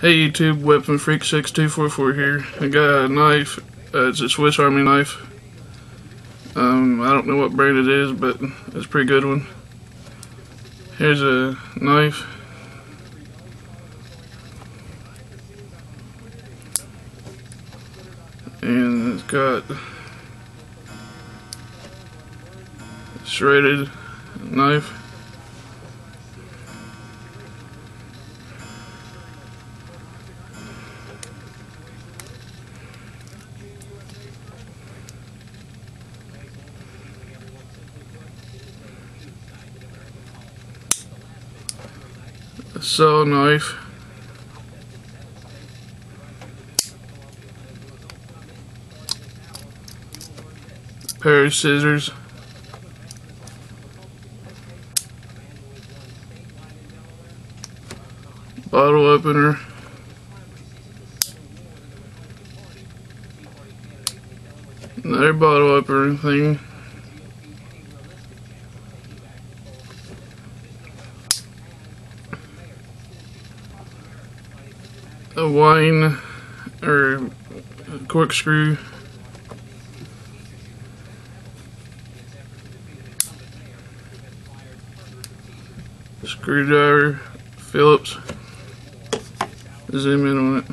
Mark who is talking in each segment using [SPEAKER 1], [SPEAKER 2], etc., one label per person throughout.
[SPEAKER 1] Hey YouTube, Weapon Freak 6244 here. I got a knife. It's a Swiss Army knife. I don't know what brand it is, but it's a pretty good one. Here's a knife. And it's got a shredded knife. A saw knife. A pair of scissors. Bottle opener. Another bottle opener thing. A wine or a corkscrew. Screwdriver, Phillips. Zoom in on it.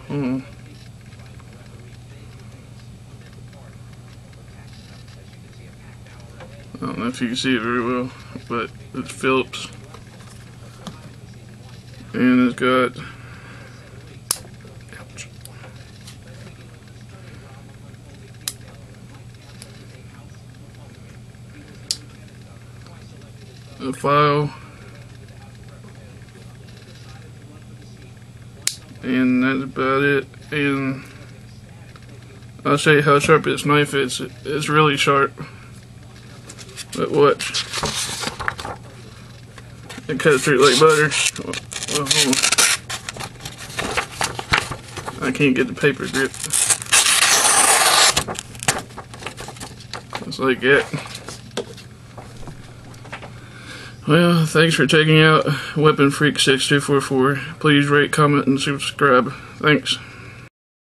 [SPEAKER 1] Hold on. I don't know if you can see it very well, but it's Phillips. And it's got a file, and that's about it. And I'll show you how sharp this knife is. It's really sharp. But watch, it cuts through like butter. Well, hold on. I can't get the paper grip. It's like that. Well, thanks for checking out Weapon Freak 6244. Please rate, comment, and subscribe. Thanks.